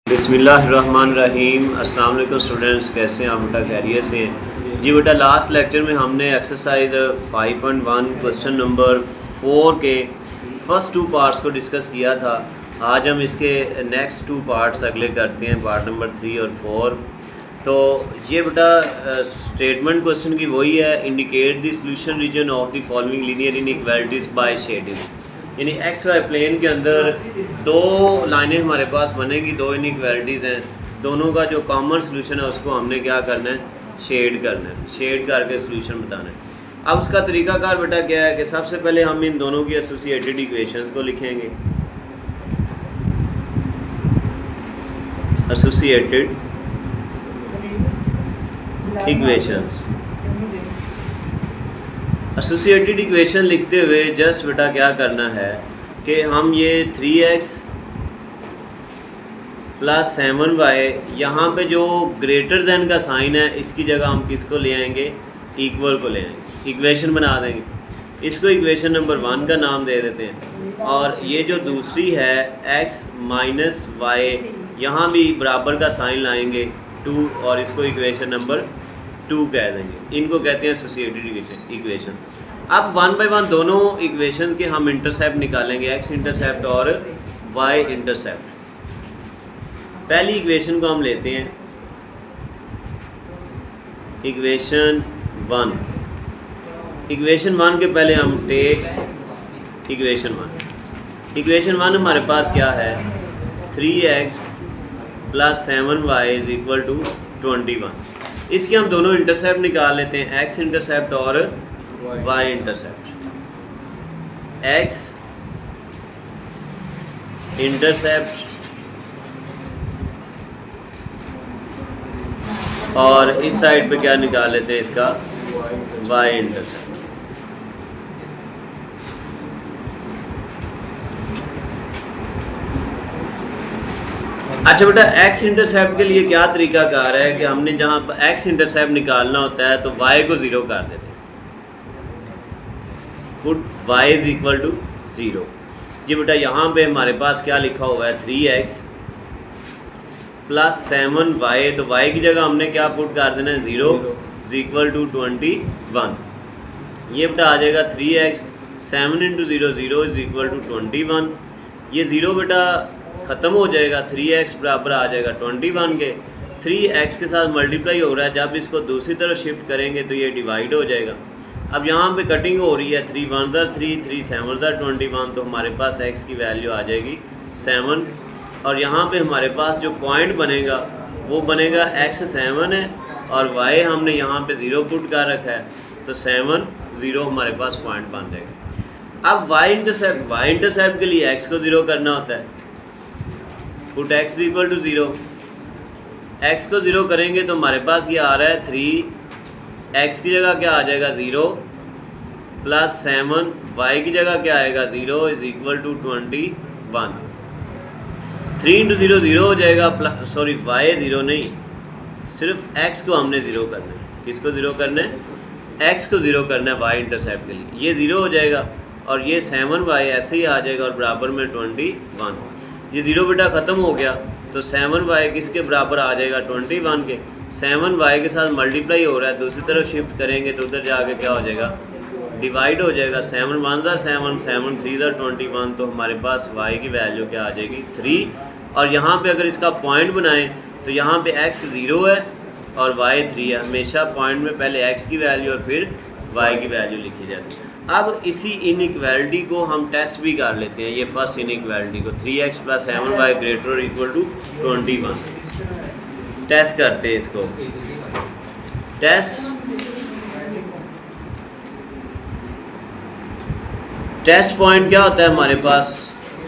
बिस्मिल्लाहिर्रहमानिर्रहीम। अस्सलाम वालेकुम स्टूडेंट्स, कैसे हैं आप? बेटा खैरियत से हैं जी। बेटा लास्ट लेक्चर में हमने एक्सरसाइज 5.1 क्वेश्चन नंबर 4 के फर्स्ट 2 पार्ट्स को डिस्कस किया था। आज हम इसके नेक्स्ट 2 पार्ट्स अगले करते हैं, पार्ट नंबर 3 और 4। तो ये बेटा स्टेटमेंट क्वेश्चन की वही है, indicate the solution region of the following linear inequalities by shading. यानी एक्स वाई प्लेन के अंदर 2 लाइनें हमारे पास बनेगी, 2 इनइक्वालिटीज़ हैं, दोनों का जो कॉमन सोल्यूशन है उसको हमने क्या करना है, शेड करना है, शेड करके सोल्यूशन बताना है। अब उसका तरीकाकार बेटा क्या है कि सबसे पहले हम इन दोनों की एसोसिएटेड इक्वेशंस को लिखेंगे। एसोसिएटेड इक्वेशंस, एसोसिएटेड इक्वेशन लिखते हुए जस्ट बेटा क्या करना है कि हम ये 3x प्लस 7y, यहाँ पे जो ग्रेटर देन का साइन है इसकी जगह हम किसको ले आएंगे, इक्वल को ले आएंगे, इक्वेशन बना देंगे। इसको इक्वेशन नंबर 1 का नाम दे देते हैं। और ये जो दूसरी है x माइनस वाई, यहाँ भी बराबर का साइन लाएंगे 2 और इसको इक्वेशन नंबर 2 कह देंगे। इनको कहते हैं एसोसिएटेड इक्वेशन। अब 1 बाय 1 दोनों इक्वेशंस के हम इंटरसेप्ट निकालेंगे, x इंटरसेप्ट और y इंटरसेप्ट। पहली इक्वेशन को हम लेते हैं इक्वेशन 1। इक्वेशन 1 के पहले हम टेक इक्वेशन 1। इक्वेशन 1 हमारे पास क्या है, 3x plus 7y is equal to 21। इसके हम दोनों इंटरसेप्ट निकाल लेते हैं, x इंटरसेप्ट और y इंटरसेप्ट। x इंटरसेप्ट और इस साइड पे क्या निकाल लेते हैं, इसका y इंटरसेप्ट। अच्छा बेटा, x इंटरसेप्ट के लिए क्या तरीकाकार है कि हमने जहाँ पर x इंटरसेप्ट निकालना होता है तो y को 0 कर देते हैं, put y is equal to 0। जी बेटा यहाँ पे हमारे पास क्या लिखा हुआ है, 3x प्लस 7y, तो y की जगह हमने क्या पुट कर देना है, 0 इज इक्वल टू 21। ये बेटा आ जाएगा 3x, 7 into 0 0 is equal to 21। ये 0 बेटा ख़त्म हो जाएगा, 3x बराबर आ जाएगा 21 के। 3x के साथ मल्टीप्लाई हो रहा है, जब इसको दूसरी तरफ शिफ्ट करेंगे तो ये डिवाइड हो जाएगा। अब यहाँ पे कटिंग हो रही है, 3 1 3 3 7 21, तो हमारे पास x की वैल्यू आ जाएगी 7। और यहाँ पे हमारे पास जो पॉइंट बनेगा वो बनेगा x 7 है और y हमने यहाँ पे 0 पुट कर रखा है, तो 7 0 हमारे पास पॉइंट बन जाएगा। अब y इंटरसेप्ट के लिए x को 0 करना होता है, put x equal to 0। x को 0 करेंगे तो हमारे पास ये आ रहा है 3, x की जगह क्या आ जाएगा 0 प्लस 7, y की जगह क्या आएगा 0 इज इक्वल टू 21। 3 इंटू 0 0 हो जाएगा, सॉरी y 0 नहीं, सिर्फ x को हमने 0 करना है। किसको 0 करना है, x को 0 करना है y इंटरसेप्ट के लिए। ये 0 हो जाएगा और ये 7y ऐसे ही आ जाएगा और बराबर में 21। ये 0 बेटा ख़त्म हो गया, तो 7y किसके बराबर आ जाएगा, 21 के। 7y के साथ मल्टीप्लाई हो रहा है, दूसरी तरफ शिफ्ट करेंगे तो उधर जाके क्या हो जाएगा, डिवाइड हो जाएगा। 7 1 7 7 3 21, तो हमारे पास y की वैल्यू क्या आ जाएगी 3। और यहाँ पे अगर इसका पॉइंट बनाएं तो यहाँ पे x 0 है और y 3 है। हमेशा पॉइंट में पहले x की वैल्यू और फिर y की वैल्यू लिखी जाती है। अब इसी इनइक्वालिटी को हम टेस्ट भी कर लेते हैं, ये फर्स्ट इनइक्वालिटी को, 3x प्लस 7y ग्रेटर और इक्वल टू 21। टेस्ट करते हैं इसको। टेस्ट पॉइंट क्या होता है हमारे पास,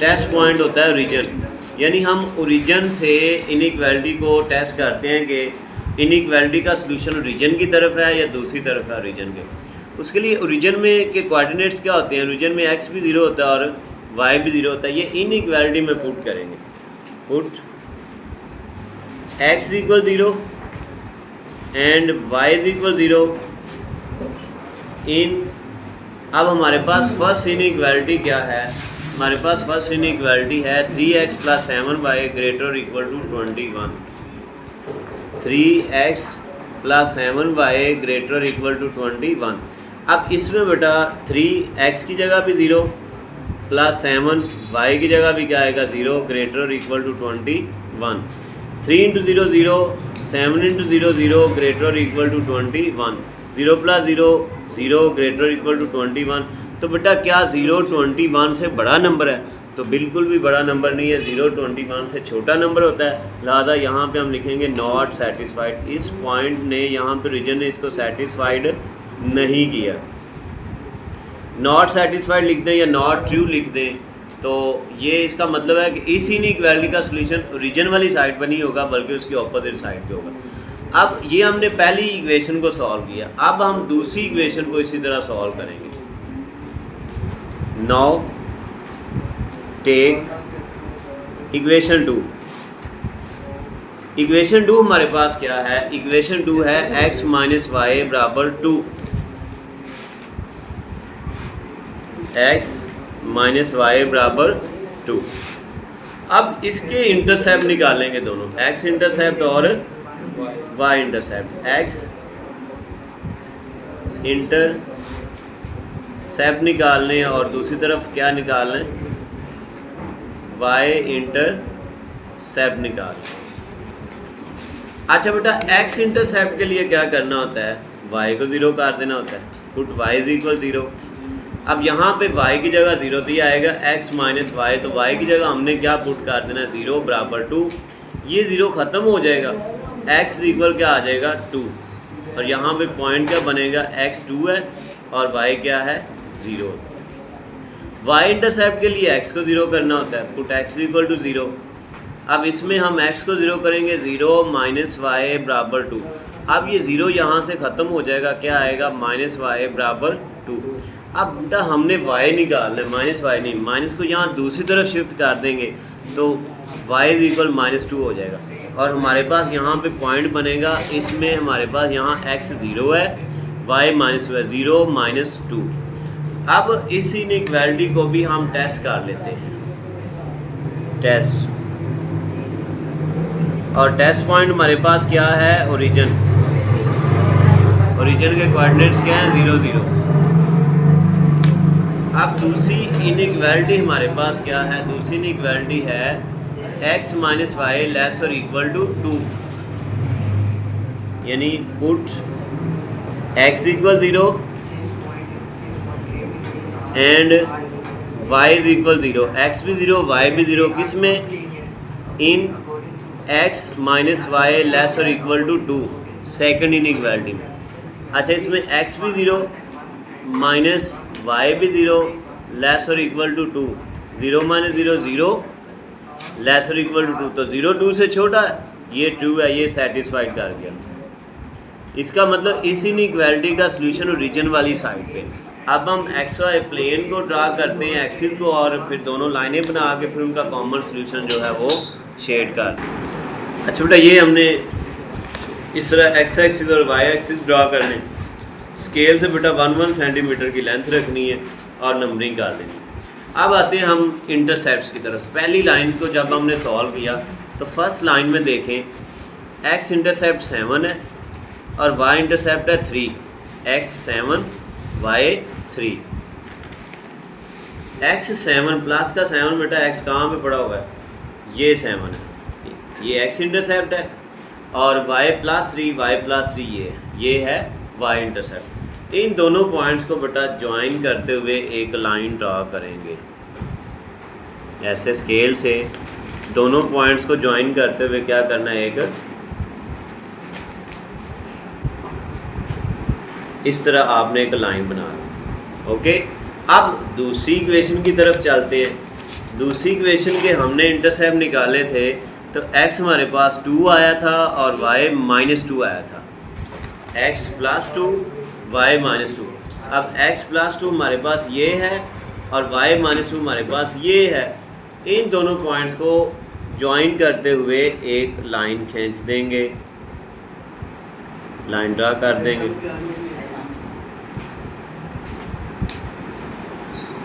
टेस्ट पॉइंट होता है ओरिजिन। यानी हम ओरिजिन से इनइक्वालिटी को टेस्ट करते हैं कि इनइक्वालिटी का सलूशन ओरिजिन की तरफ है या दूसरी तरफ है ओरिजिन के। उसके लिए ओरिजिन में के कोऑर्डिनेट्स क्या होते हैं, ओरिजिन में x भी 0 होता है और y भी 0 होता है। ये इनइक्वालिटी में पुट करेंगे, put x equal 0 and y is equal 0 इन। अब हमारे पास फर्स्ट इनइक्वालिटी क्या है, हमारे पास फर्स्ट इनइक्वालिटी है 3x plus 7y greater equal to 21। 3x plus 7y greater equal to 21। अब इसमें बेटा 3x की जगह भी 0 प्लस 7y की जगह भी क्या आएगा 0 greater equal to 21। 3 into 0 0, 7 into 0 0 greater equal to 21। 0 plus 0 0 greater equal to 21। तो बेटा क्या 0 21 से बड़ा नंबर है? तो बिल्कुल भी बड़ा नंबर नहीं है, 0 21 से छोटा नंबर होता है। लिहाजा यहाँ पे हम लिखेंगे नॉट सेटिस्फाइड। इस पॉइंट ने यहाँ पे रीजन ने इसको सेटिस्फाइड नहीं किया। नॉट सेटिस्फाइड लिख दें या नॉट ट्रू लिख दें तो ये इसका मतलब है कि इस इनइक्वालिटी का सोल्यूशन रीजन वाली साइड पर नहीं होगा बल्कि उसकी ऑपोजिट साइड पे होगा। अब ये हमने पहली इक्वेशन को सॉल्व किया, अब हम दूसरी इक्वेशन को इसी तरह सॉल्व करेंगे। Now take equation 2। इक्वेशन 2 हमारे पास क्या है? इक्वेशन 2 है x माइनस वाई बराबर 2। x माइनस वाई बराबर 2। अब इसके इंटरसेप्ट निकालेंगे दोनों, x इंटरसेप्ट और y इंटरसेप्ट। x इंटरसेप्ट निकालने और दूसरी तरफ क्या निकालना है? y इंटरसेप्ट निकालना। अच्छा बेटा x इंटरसेप्ट के लिए क्या करना होता है? y को 0 कर देना होता है, पुट y इज इक्वल 0। अब यहाँ पे y की जगह 0 दिया आएगा, x माइनस वाई, तो y की जगह हमने क्या पुट कर देना है? 0 बराबर 2। ये 0 ख़त्म हो जाएगा, x इक्वल क्या आ जाएगा 2, और यहाँ पे पॉइंट क्या बनेगा? x 2 है और y क्या है? 0। y इंटरसेप्ट के लिए x को 0 करना होता है, पुट x इक्वल टू 0। अब इसमें हम x को 0 करेंगे, 0 माइनस वाई बराबर 2। अब ये 0 यहाँ से ख़त्म हो जाएगा, क्या आएगा? माइनस वाई बराबर 2। अब बेटा हमने y निकालना है, माइनस वाई नहीं, माइनस को यहाँ दूसरी तरफ शिफ्ट कर देंगे तो y इज इक्वल माइनस 2 हो जाएगा, और हमारे पास यहाँ पे पॉइंट बनेगा। इसमें हमारे पास यहाँ x 0 है, y माइनस 2 है, 0 माइनस 2। अब इस इनइक्वालिटी को भी हम टेस्ट कर लेते हैं, टेस्ट। और टेस्ट पॉइंट हमारे पास क्या है? ओरिजिन। ओरिजिन के कोऑर्डिनेट्स क्या हैं? 0 0। अब दूसरी इनइक्वालिटी हमारे पास क्या है? दूसरी इनइक्वालिटी है x माइनस वाई लेस और इक्वल टू 2, यानी put x equal 0 and y is equal 0। x भी 0 y भी 0, किस में? इन x माइनस वाई लेस और इक्वल टू 2, सेकेंड इनइक्वालिटी में। अच्छा, इसमें x भी 0 माइनस y भी 0 लेस और इक्वल टू 2, 0 माइनस 0 0 लेस और इक्वल टू 2, तो 0 2 से छोटा है, ये ट्रू है, ये सेटिस्फाइड कर गया। इसका मतलब इस इनइक्वालिटी का सॉल्यूशन ओरिजिन वाली साइड पे। अब हम एक्स वाई प्लेन को ड्रा करते हैं, एक्सिस को, और फिर दोनों लाइनें बना के फिर उनका कॉमन सॉल्यूशन जो है वो शेड कर। अच्छा बेटा, ये हमने इस तरह एक्स एक्सिस और वाई एक्सिस ड्रा करने। स्केल से बेटा 1 सेंटीमीटर की लेंथ रखनी है और नंबरिंग कर देनी। अब आते हैं हम इंटरसेप्ट्स की तरफ। पहली लाइन को जब हमने सॉल्व किया तो फर्स्ट लाइन में देखें x इंटरसेप्ट 7 है और y इंटरसेप्ट है 3, x 7 y 3। x 7 प्लस का 7 बेटा x कहाँ पे पड़ा हुआ है? ये 7 है, ये x इंटरसेप्ट है, और y प्लस 3 ये है y इंटरसेप्ट। इन दोनों पॉइंट्स को बेटा ज्वाइन करते हुए एक लाइन ड्रा करेंगे। ऐसे स्केल से दोनों पॉइंट्स को ज्वाइन करते हुए क्या करना है? एक इस तरह आपने एक लाइन बनाना। ओके, अब दूसरी इक्वेशन की तरफ चलते हैं। दूसरी इक्वेशन के हमने इंटरसेप्ट निकाले थे, तो x हमारे पास 2 आया था और y माइनस 2 आया था। x plus 2 y minus 2। अब x प्लस 2 हमारे पास ये है और y माइनस 2 हमारे पास ये है। इन दोनों पॉइंट्स को ज्वाइन करते हुए एक लाइन खींच देंगे, लाइन ड्रा कर देंगे।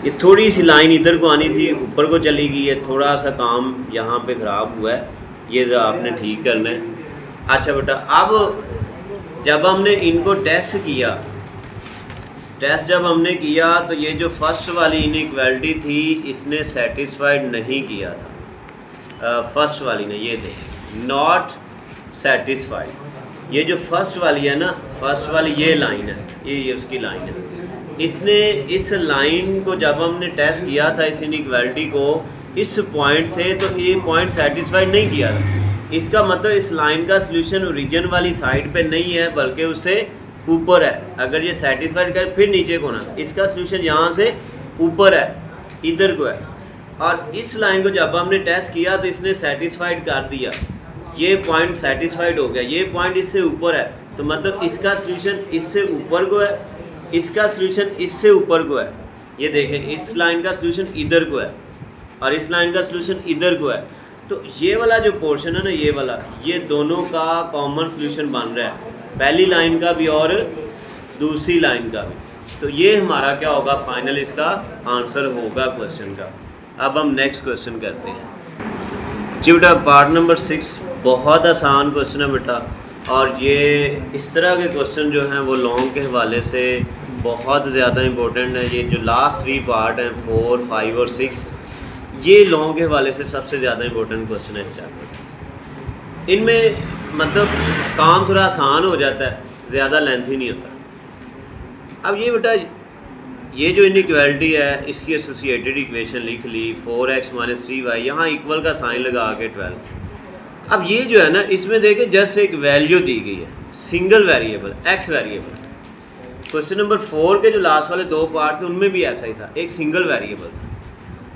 ये थोड़ी सी लाइन इधर को आनी थी, ऊपर को चली गई है, थोड़ा सा काम यहाँ पे ख़राब हुआ है, ये आपने ठीक करना है। अच्छा बेटा, अब जब हमने इनको टेस्ट किया, जब हमने किया तो ये जो फर्स्ट वाली इनइक्वालिटी थी इसने सेटिस्फाइड नहीं किया था, फर्स्ट वाली ने, ये देखें नॉट सेटिस्फाइड। ये जो फर्स्ट वाली है ना, फर्स्ट वाली ये लाइन है, ये उसकी लाइन है, इसने इस लाइन को जब हमने टेस्ट किया था इस इनइक्वालिटी को इस पॉइंट से, तो ये पॉइंट सेटिस्फाइड नहीं किया था। इसका मतलब इस लाइन का सॉल्यूशन ओरिजिन वाली साइड पे नहीं है बल्कि उससे ऊपर है। अगर ये सेटिस्फाइड कर फिर नीचे को ना, इसका सॉल्यूशन यहाँ से ऊपर है, इधर को है। और इस लाइन को जब हमने टेस्ट किया तो इसने सेटिस्फाइड कर दिया, ये पॉइंट सेटिस्फाइड हो गया, ये पॉइंट इससे ऊपर है, तो मतलब इसका सॉल्यूशन इससे ऊपर को है, इसका सॉल्यूशन इससे ऊपर को है। ये देखें, इस लाइन का सॉल्यूशन इधर को है और इस लाइन का सॉल्यूशन इधर को है। तो ये वाला जो पोर्शन है ना, ये वाला, ये दोनों का कॉमन सॉल्यूशन बन रहा है, पहली लाइन का भी और दूसरी लाइन का भी। तो ये हमारा क्या होगा, फाइनल इसका आंसर होगा क्वेश्चन का। अब हम नेक्स्ट क्वेश्चन करते हैं जी बेटा। पार्ट नंबर 6 बहुत आसान क्वेश्चन है बेटा, और ये इस तरह के क्वेश्चन जो हैं वो लॉन्ग के हवाले से बहुत ज़्यादा इम्पोर्टेंट है। ये जो लास्ट 3 पार्ट हैं 4, 5 और 6, ये लॉन्ग के हवाले से सबसे ज़्यादा इम्पोर्टेंट क्वेश्चन है इस चैप्टर। इनमें मतलब काम थोड़ा आसान हो जाता है, ज़्यादा लेंथी नहीं होता। अब ये बेटा, ये जो इनइक्वालिटी है इसकी एसोसिएटेड इक्वेशन लिख ली, 4x - 3y, यहाँ इक्वल का साइन लगा के 12। अब ये जो है ना, इसमें देखें जस्ट एक वैल्यू दी गई है, single variable x variable. Question number 4 के जो लास्ट वाले 2 पार्ट थे उनमें भी ऐसा ही था, एक सिंगल वेरिएबल था।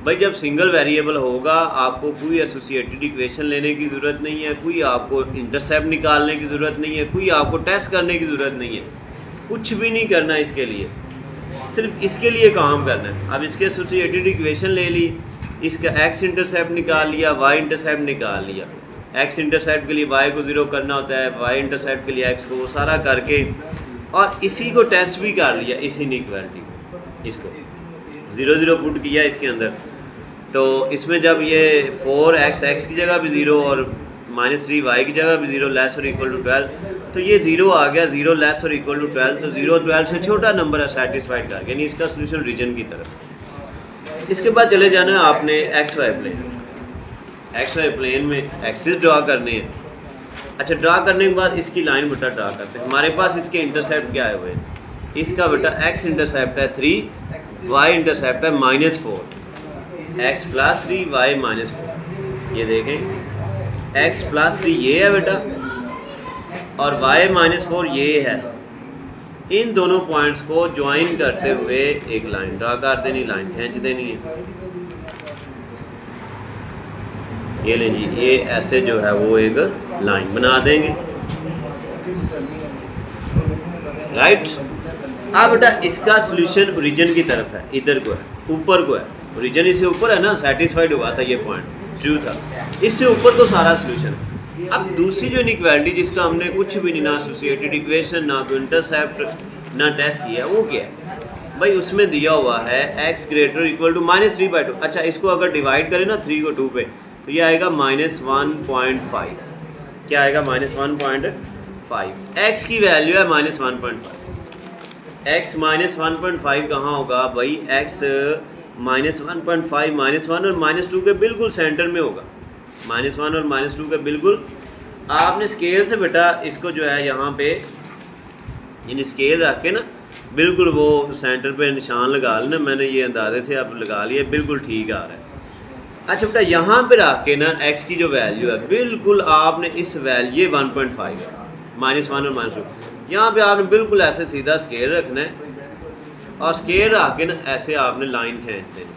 भाई जब सिंगल वेरिएबल होगा आपको कोई एसोसिएटेड इक्वेशन लेने की ज़रूरत नहीं है, कोई आपको इंटरसेप्ट निकालने की ज़रूरत नहीं है, कोई आपको टेस्ट करने की ज़रूरत नहीं है, कुछ भी नहीं करना है इसके लिए, सिर्फ इसके लिए काम करना है। अब इसके एसोसिएटेड इक्वेशन ले ली, इसका x इंटरसेप्ट निकाल लिया, y इंटरसेप्ट निकाल लिया। x इंटरसेप्ट के लिए y को 0 करना होता है, y इंटरसेप्ट के लिए x को, वो सारा करके और इसी को टेस्ट भी कर लिया, इस इनइक्वालिटी को, इसको 0 0 पुट किया इसके अंदर। तो इसमें जब ये 4x x की जगह भी 0 और -3y की जगह भी 0 लेस और इक्वल टू 12, तो ये 0 आ गया, 0 लेस और इक्वल टू 12, तो 0 12 से छोटा नंबर है सेटिस्फाइड कर, यानी इसका सोल्यूशन रीजन की तरफ। इसके बाद चले जाना है आपने XY प्लेन, XY प्लेन में एक्सिस ड्रा करने हैं। अच्छा, ड्रा करने के बाद इसकी लाइन बेटा ड्रा करते हैं। हमारे पास इसके इंटरसेप्ट क्या आए हुए हैं, इसका बेटा x इंटरसेप्ट है 3, y इंटरसेप्ट है -4, x + 3 y -4। ये देखें x + 3 ये है बेटा और y -4 ये है। इन दोनों पॉइंट्स को ज्वाइन करते हुए एक लाइन ड्रा कर देनी, लाइन खींच देनी है। ये लें जी, ये ऐसे जो है वो एक लाइन बना देंगे, राइट। अब बेटा इसका सॉल्यूशन ओरिजिन की तरफ है, इधर को है, ऊपर को है, ओरिजिन इससे ऊपर है ना, सेटिस्फाइड हुआ था ये पॉइंट जो था, इससे ऊपर तो सारा सॉल्यूशन है। अब दूसरी जो इनइक्वालिटी जिसका हमने कुछ भी नहीं, ना एसोसिएटेड इक्वेशन, ना कोई इंटरसेप्ट, ना टेस्ट किया, वो क्या है भाई, उसमें दिया हुआ है x > -3/2। अच्छा, इसको अगर डिवाइड करें ना 3 को 2 पे, तो ये आएगा -1.5। क्या आएगा, -1.5। x की वैल्यू है -1.5। x -1.5 कहाँ होगा भाई, x -1.5 -1 और -2 के बिल्कुल सेंटर में होगा, -1 और -2 के बिल्कुल। आपने स्केल से बेटा इसको जो है यहाँ पे इन स्केल रख के ना बिल्कुल वो सेंटर पे निशान लगा लेना। मैंने ये अंदाजे से आप लगा लिया, बिल्कुल ठीक आ रहा है। अच्छा बेटा, यहाँ पे रख के ना x की जो वैल्यू है बिल्कुल आपने इस वैल्यू 1.5 -1 और -2, यहाँ पे आपने बिल्कुल ऐसे सीधा स्केल रखना है और स्केल रख के ना ऐसे आपने लाइन खींच देनी,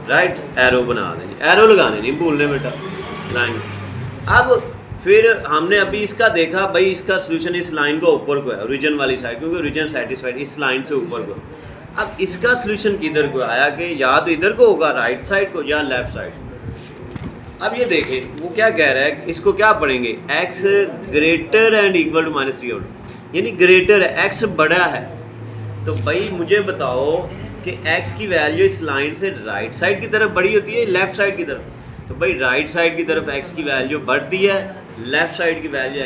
राइट, एरो बना देनी, एरो लगाने नहीं भूलने बेटा, लाइन। अब फिर हमने अभी इसका देखा भाई, इसका सॉल्यूशन इस लाइन को ऊपर को है, ओरिजिन वाली साइड, क्योंकि ओरिजिन सेटिस्फाइड इस लाइन से ऊपर को। अब इसका सॉल्यूशन किधर को आया कि या तो इधर को होगा, राइट साइड को, या लेफ्ट साइड। अब ये देखें वो क्या कह रहा है, इसको क्या पढ़ेंगे, x greater and equal to -3, यानी ग्रेटर है, x बड़ा है। तो भाई मुझे बताओ कि x की वैल्यू इस लाइन से राइट साइड की तरफ बड़ी होती है लेफ़्ट साइड की तरफ, तो भाई राइट साइड की तरफ x की वैल्यू बढ़ती है, लेफ़्ट साइड की वैल्यू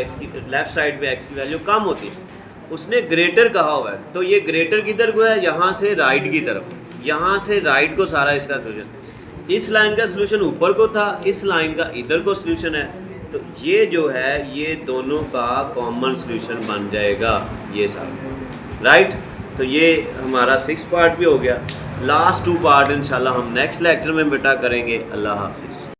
लेफ़्ट साइड पे x की वैल्यू कम होती है। उसने ग्रेटर कहा हुआ है, तो ये ग्रेटर किधर को है, यहाँ से राइट की तरफ, यहाँ से राइट को सारा इसका सोल्यूशन। इस लाइन का सोल्यूशन ऊपर को था, इस लाइन का इधर को सोल्यूशन है, तो ये जो है ये दोनों का कॉमन सोल्यूशन बन जाएगा ये सारा, राइट। तो ये हमारा 6 पार्ट भी हो गया। लास्ट 2 पार्ट इंशाल्लाह हम नेक्स्ट लेक्चर में बेटा करेंगे। अल्लाह हाफिज़।